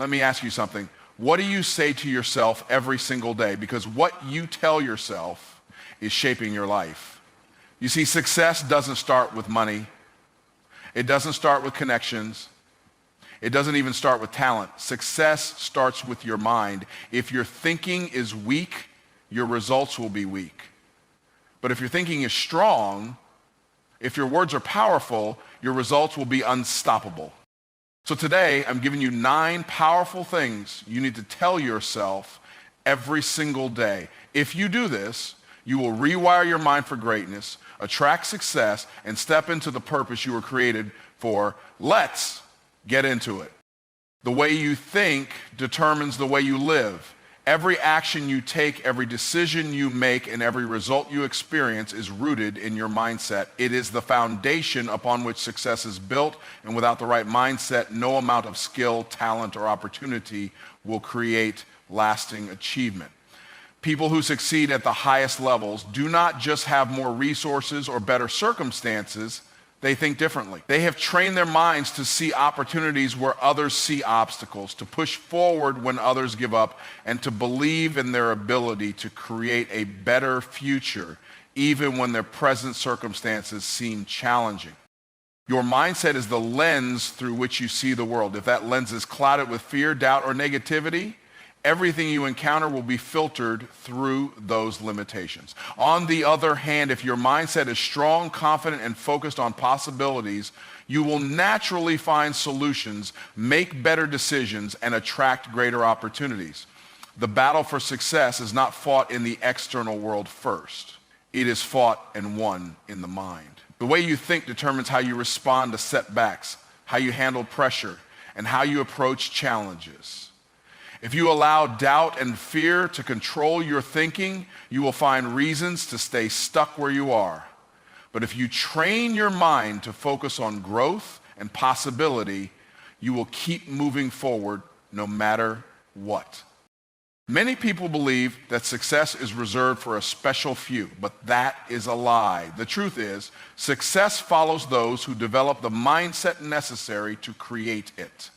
Let me ask you something. What do you say to yourself every single day? Because what you tell yourself is shaping your life. You see, success doesn't start with money. It doesn't start with connections. It doesn't even start with talent. Success starts with your mind. If your thinking is weak, your results will be weak. But if your thinking is strong, if your words are powerful, your results will be unstoppable. So today, I'm giving you 9 powerful things you need to tell yourself every single day. If you do this, you will rewire your mind for greatness, attract success, and step into the purpose you were created for. Let's get into it. The way you think determines the way you live. Every action you take, every decision you make, and every result you experience is rooted in your mindset. It is the foundation upon which success is built, and without the right mindset, no amount of skill, talent, or opportunity will create lasting achievement. People who succeed at the highest levels do not just have more resources or better circumstances, they think differently. They have trained their minds to see opportunities where others see obstacles, to push forward when others give up, and to believe in their ability to create a better future, even when their present circumstances seem challenging. Your mindset is the lens through which you see the world. If that lens is clouded with fear, doubt, or negativity, everything you encounter will be filtered through those limitations. On the other hand, if your mindset is strong, confident, and focused on possibilities, you will naturally find solutions, make better decisions, and attract greater opportunities. The battle for success is not fought in the external world first. It is fought and won in the mind. The way you think determines how you respond to setbacks, how you handle pressure, and how you approach challenges. If you allow doubt and fear to control your thinking, you will find reasons to stay stuck where you are. But if you train your mind to focus on growth and possibility, you will keep moving forward no matter what. Many people believe that success is reserved for a special few, but that is a lie. The truth is, success follows those who develop the mindset necessary to create it.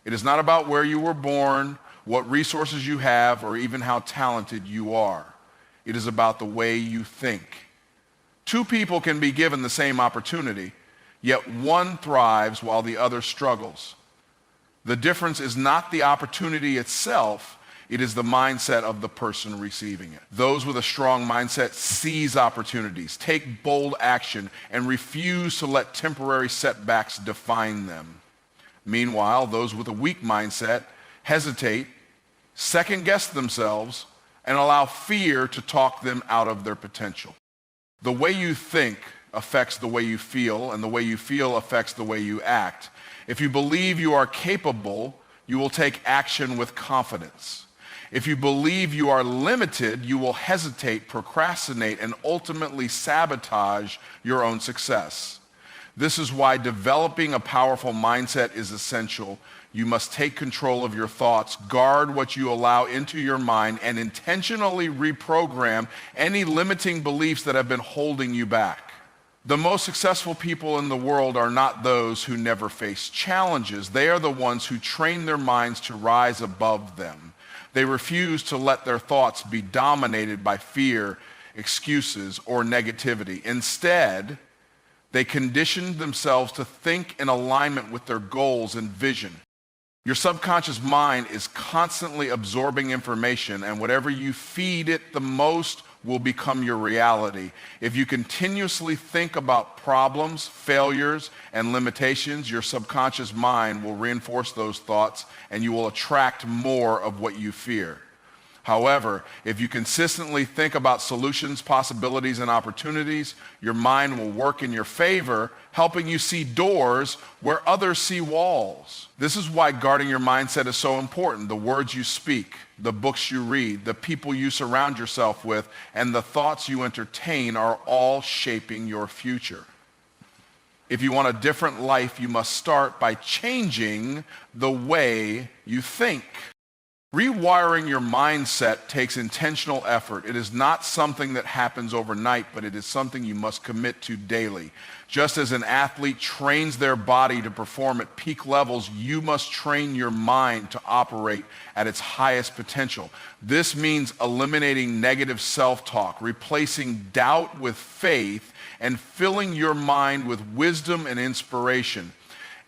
It is not about where you were born, what resources you have, or even how talented you are. It is about the way you think. 2 people can be given the same opportunity, yet one thrives while the other struggles. The difference is not the opportunity itself, it is the mindset of the person receiving it. Those with a strong mindset seize opportunities, take bold action, and refuse to let temporary setbacks define them. Meanwhile, those with a weak mindset hesitate, second-guess themselves, and allow fear to talk them out of their potential. The way you think affects the way you feel, and the way you feel affects the way you act. If you believe you are capable, you will take action with confidence. If you believe you are limited, you will hesitate, procrastinate, and ultimately sabotage your own success. This is why developing a powerful mindset is essential. You must take control of your thoughts, guard what you allow into your mind, and intentionally reprogram any limiting beliefs that have been holding you back. The most successful people in the world are not those who never face challenges. They are the ones who train their minds to rise above them. They refuse to let their thoughts be dominated by fear, excuses, or negativity. Instead, they condition themselves to think in alignment with their goals and vision. Your subconscious mind is constantly absorbing information, and whatever you feed it the most will become your reality. If you continuously think about problems, failures, and limitations, your subconscious mind will reinforce those thoughts, and you will attract more of what you fear. However, if you consistently think about solutions, possibilities, and opportunities, your mind will work in your favor, helping you see doors where others see walls. This is why guarding your mindset is so important. The words you speak, the books you read, the people you surround yourself with, and the thoughts you entertain are all shaping your future. If you want a different life, you must start by changing the way you think. Rewiring your mindset takes intentional effort. It is not something that happens overnight, but it is something you must commit to daily. Just as an athlete trains their body to perform at peak levels, you must train your mind to operate at its highest potential. This means eliminating negative self-talk, replacing doubt with faith, and filling your mind with wisdom and inspiration.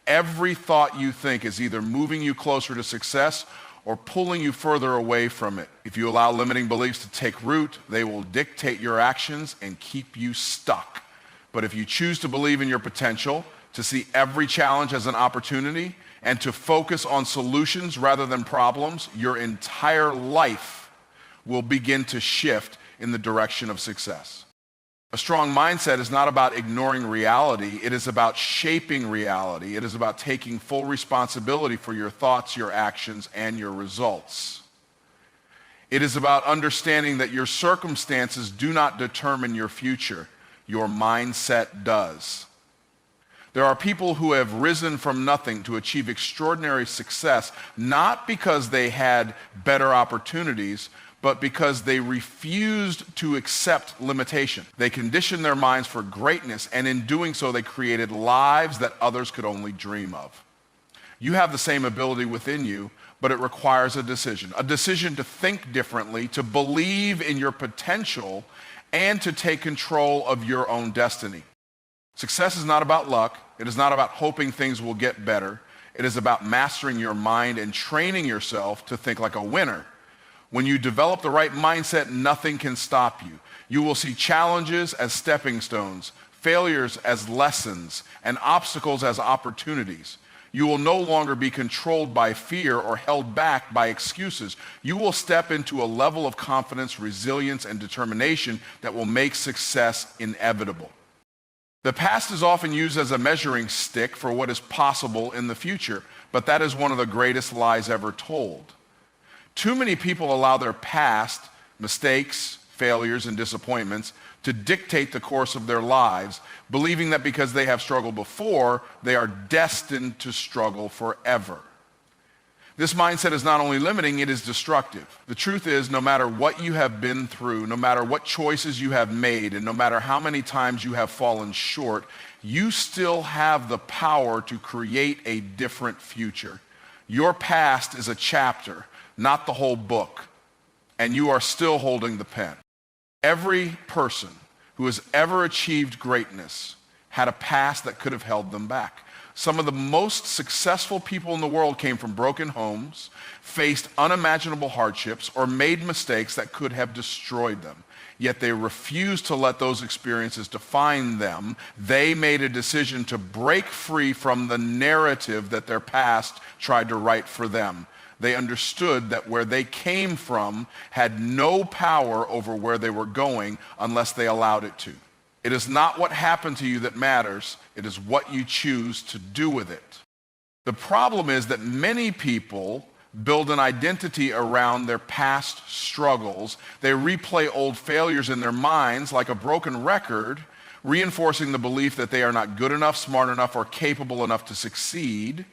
Every thought you think is either moving you closer to success or pulling you further away from it. If you allow limiting beliefs to take root, they will dictate your actions and keep you stuck. But if you choose to believe in your potential, to see every challenge as an opportunity, and to focus on solutions rather than problems, your entire life will begin to shift in the direction of success. A strong mindset is not about ignoring reality. It is about shaping reality. It is about taking full responsibility for your thoughts, your actions, and your results. It is about understanding that your circumstances do not determine your future. Your mindset does. There are people who have risen from nothing to achieve extraordinary success, not because they had better opportunities, but because they refused to accept limitation. They conditioned their minds for greatness, and in doing so, they created lives that others could only dream of. You have the same ability within you, but it requires a decision to think differently, to believe in your potential, and to take control of your own destiny. Success is not about luck. It is not about hoping things will get better. It is about mastering your mind and training yourself to think like a winner. When you develop the right mindset, nothing can stop you. You will see challenges as stepping stones, failures as lessons, and obstacles as opportunities. You will no longer be controlled by fear or held back by excuses. You will step into a level of confidence, resilience, and determination that will make success inevitable. The past is often used as a measuring stick for what is possible in the future, but that is one of the greatest lies ever told. Too many people allow their past, mistakes, failures, and disappointments to dictate the course of their lives, believing that because they have struggled before, they are destined to struggle forever. This mindset is not only limiting, it is destructive. The truth is, no matter what you have been through, no matter what choices you have made, and no matter how many times you have fallen short, you still have the power to create a different future. Your past is a chapter, not the whole book, and you are still holding the pen. Every person who has ever achieved greatness had a past that could have held them back. Some of the most successful people in the world came from broken homes, faced unimaginable hardships, or made mistakes that could have destroyed them. Yet they refused to let those experiences define them. They made a decision to break free from the narrative that their past tried to write for them. They understood that where they came from had no power over where they were going unless they allowed it to. It is not what happened to you that matters. It is what you choose to do with it. The problem is that many people build an identity around their past struggles. They replay old failures in their minds like a broken record, reinforcing the belief that they are not good enough, smart enough, or capable enough to succeed.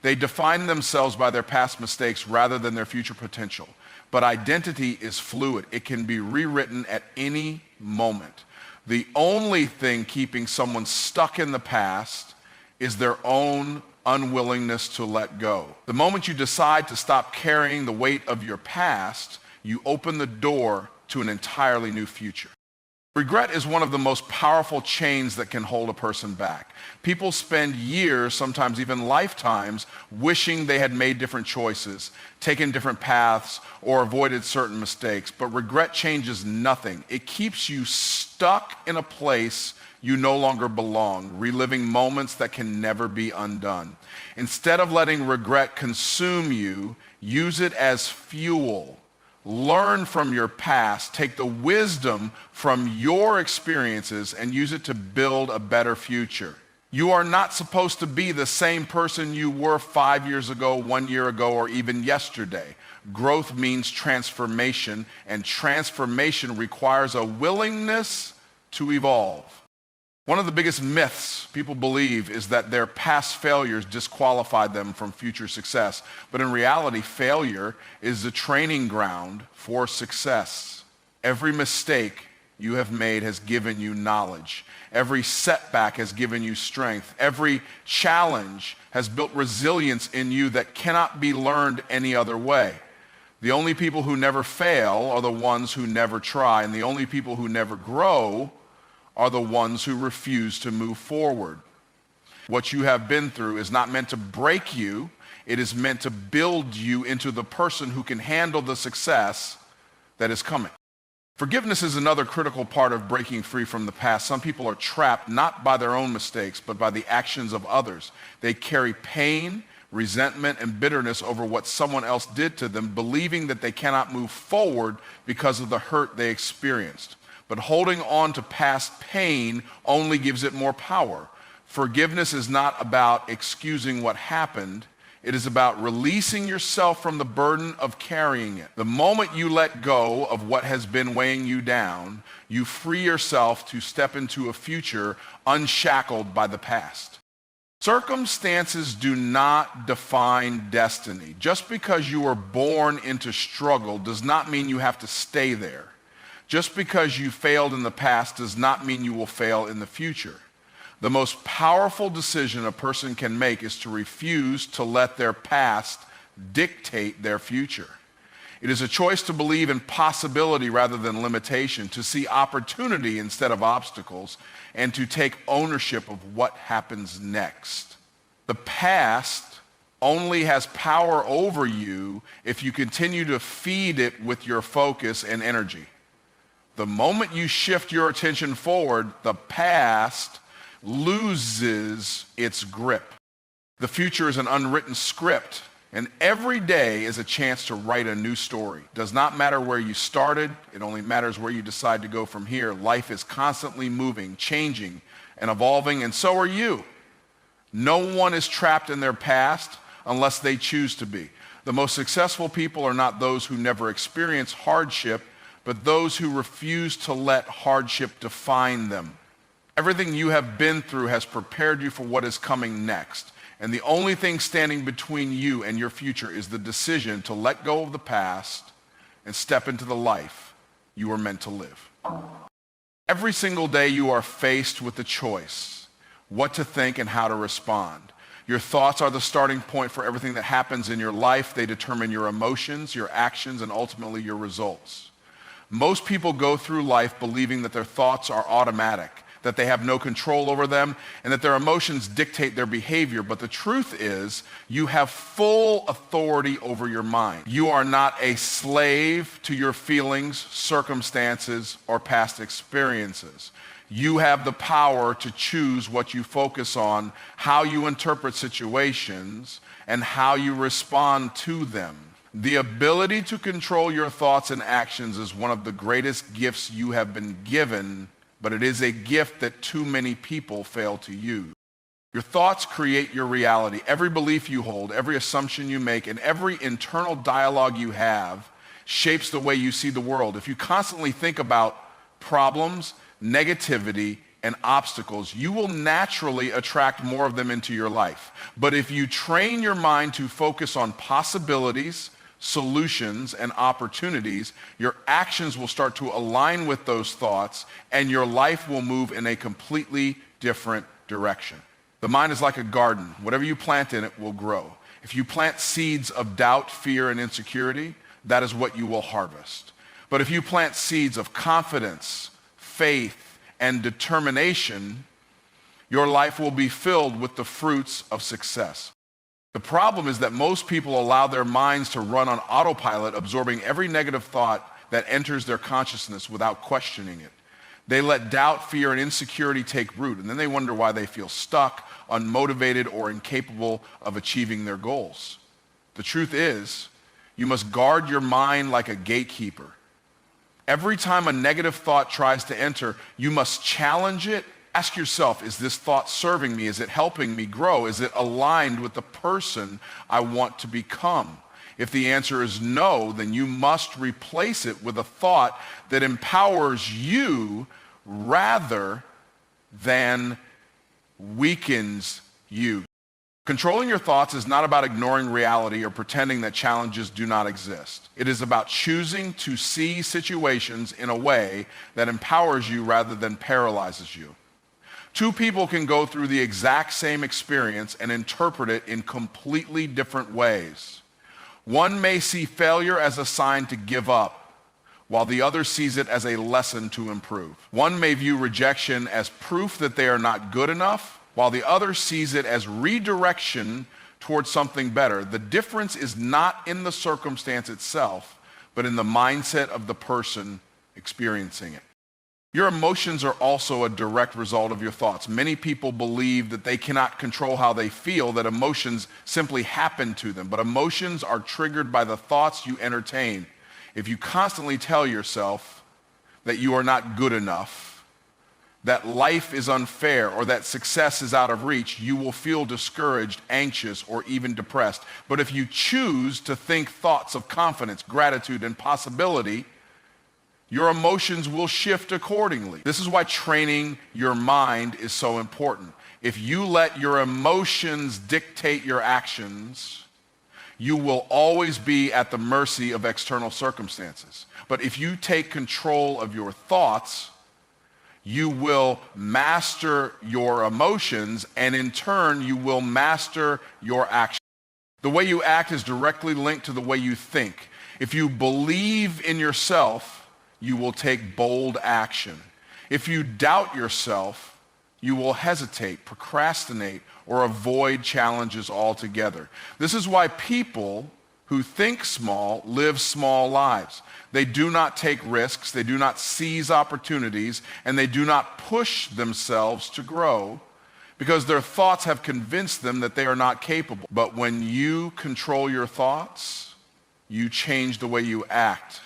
They define themselves by their past mistakes rather than their future potential. But identity is fluid. It can be rewritten at any moment. The only thing keeping someone stuck in the past is their own unwillingness to let go. The moment you decide to stop carrying the weight of your past, you open the door to an entirely new future. Regret is one of the most powerful chains that can hold a person back. People spend years, sometimes even lifetimes, wishing they had made different choices, taken different paths, or avoided certain mistakes. But regret changes nothing. It keeps you stuck in a place you no longer belong, reliving moments that can never be undone. Instead of letting regret consume you, use it as fuel. Learn from your past, take the wisdom from your experiences and use it to build a better future. You are not supposed to be the same person you were 5 years ago, 1 year ago, or even yesterday. Growth means transformation, and transformation requires a willingness to evolve. One of the biggest myths people believe is that their past failures disqualified them from future success. But in reality, failure is the training ground for success. Every mistake you have made has given you knowledge. Every setback has given you strength. Every challenge has built resilience in you that cannot be learned any other way. The only people who never fail are the ones who never try, and the only people who never grow are the ones who refuse to move forward. What you have been through is not meant to break you. It is meant to build you into the person who can handle the success that is coming. Forgiveness is another critical part of breaking free from the past. Some people are trapped not by their own mistakes, but by the actions of others. They carry pain, resentment, and bitterness over what someone else did to them, believing that they cannot move forward because of the hurt they experienced. But holding on to past pain only gives it more power. Forgiveness is not about excusing what happened. It is about releasing yourself from the burden of carrying it. The moment you let go of what has been weighing you down, you free yourself to step into a future unshackled by the past. Circumstances do not define destiny. Just because you were born into struggle does not mean you have to stay there. Just because you failed in the past does not mean you will fail in the future. The most powerful decision a person can make is to refuse to let their past dictate their future. It is a choice to believe in possibility rather than limitation, to see opportunity instead of obstacles, and to take ownership of what happens next. The past only has power over you if you continue to feed it with your focus and energy. The moment you shift your attention forward, the past loses its grip. The future is an unwritten script, and every day is a chance to write a new story. It does not matter where you started, it only matters where you decide to go from here. Life is constantly moving, changing, and evolving, and so are you. No one is trapped in their past unless they choose to be. The most successful people are not those who never experience hardship, but those who refuse to let hardship define them. Everything you have been through has prepared you for what is coming next. And the only thing standing between you and your future is the decision to let go of the past and step into the life you were meant to live. Every single day you are faced with the choice, what to think and how to respond. Your thoughts are the starting point for everything that happens in your life. They determine your emotions, your actions, and ultimately your results. Most people go through life believing that their thoughts are automatic, that they have no control over them, and that their emotions dictate their behavior. But the truth is, you have full authority over your mind. You are not a slave to your feelings, circumstances, or past experiences. You have the power to choose what you focus on, how you interpret situations, and how you respond to them. The ability to control your thoughts and actions is one of the greatest gifts you have been given, but it is a gift that too many people fail to use. Your thoughts create your reality. Every belief you hold, every assumption you make, and every internal dialogue you have shapes the way you see the world. If you constantly think about problems, negativity, and obstacles, you will naturally attract more of them into your life. But if you train your mind to focus on possibilities, solutions, and opportunities, your actions will start to align with those thoughts, and your life will move in a completely different direction. The mind is like a garden. Whatever you plant in it will grow. If you plant seeds of doubt, fear, and insecurity, that is what you will harvest. But if you plant seeds of confidence, faith, and determination, your life will be filled with the fruits of success. The problem is that most people allow their minds to run on autopilot, absorbing every negative thought that enters their consciousness without questioning it. They let doubt, fear, and insecurity take root, and then they wonder why they feel stuck, unmotivated, or incapable of achieving their goals. The truth is, you must guard your mind like a gatekeeper. Every time a negative thought tries to enter, you must challenge it. Ask yourself, is this thought serving me? Is it helping me grow? Is it aligned with the person I want to become? If the answer is no, then you must replace it with a thought that empowers you rather than weakens you. Controlling your thoughts is not about ignoring reality or pretending that challenges do not exist. It is about choosing to see situations in a way that empowers you rather than paralyzes you. Two people can go through the exact same experience and interpret it in completely different ways. One may see failure as a sign to give up, while the other sees it as a lesson to improve. One may view rejection as proof that they are not good enough, while the other sees it as redirection towards something better. The difference is not in the circumstance itself, but in the mindset of the person experiencing it. Your emotions are also a direct result of your thoughts. Many people believe that they cannot control how they feel, that emotions simply happen to them. But emotions are triggered by the thoughts you entertain. If you constantly tell yourself that you are not good enough, that life is unfair, or that success is out of reach, you will feel discouraged, anxious, or even depressed. But if you choose to think thoughts of confidence, gratitude, and possibility, your emotions will shift accordingly. This is why training your mind is so important. If you let your emotions dictate your actions, you will always be at the mercy of external circumstances. But if you take control of your thoughts, you will master your emotions, and in turn, you will master your actions. The way you act is directly linked to the way you think. If you believe in yourself, you will take bold action. If you doubt yourself, you will hesitate, procrastinate, or avoid challenges altogether. This is why people who think small live small lives. They do not take risks, they do not seize opportunities, and they do not push themselves to grow because their thoughts have convinced them that they are not capable. But when you control your thoughts, you change the way you act.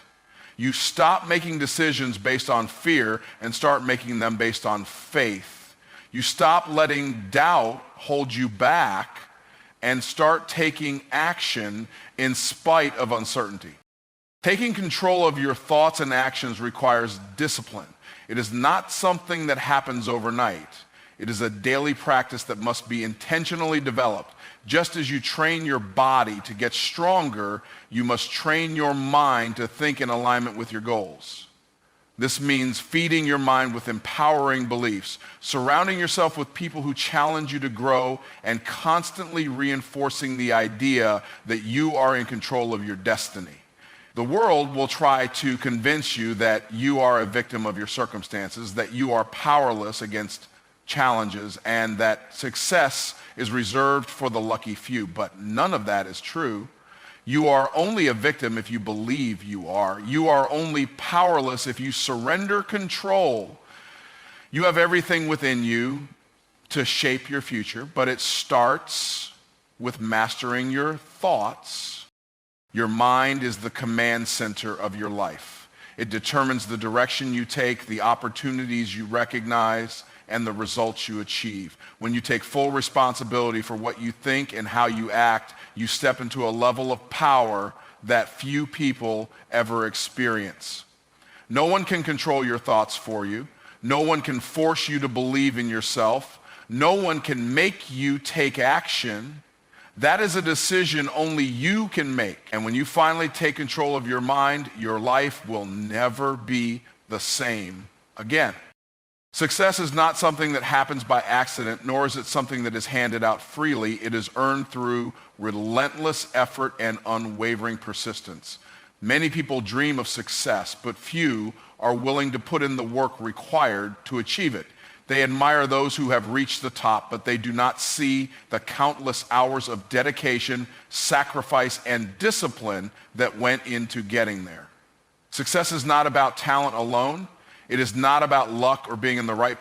You stop making decisions based on fear and start making them based on faith. You stop letting doubt hold you back and start taking action in spite of uncertainty. Taking control of your thoughts and actions requires discipline. It is not something that happens overnight. It is a daily practice that must be intentionally developed. Just as you train your body to get stronger, you must train your mind to think in alignment with your goals. This means feeding your mind with empowering beliefs, surrounding yourself with people who challenge you to grow, and constantly reinforcing the idea that you are in control of your destiny. The world will try to convince you that you are a victim of your circumstances, that you are powerless against challenges, and that success is reserved for the lucky few. But none of that is true. You are only a victim if you believe you are. You are only powerless if you surrender control. You have everything within you to shape your future, but it starts with mastering your thoughts. Your mind is the command center of your life. It determines the direction you take, the opportunities you recognize, and the results you achieve. When you take full responsibility for what you think and how you act, you step into a level of power that few people ever experience. No one can control your thoughts for you. No one can force you to believe in yourself. No one can make you take action. That is a decision only you can make. And when you finally take control of your mind, your life will never be the same again. Success is not something that happens by accident, nor is it something that is handed out freely. It is earned through relentless effort and unwavering persistence. Many people dream of success, but few are willing to put in the work required to achieve it. They admire those who have reached the top, but they do not see the countless hours of dedication, sacrifice, and discipline that went into getting there. Success is not about talent alone. It is not about luck or being in the right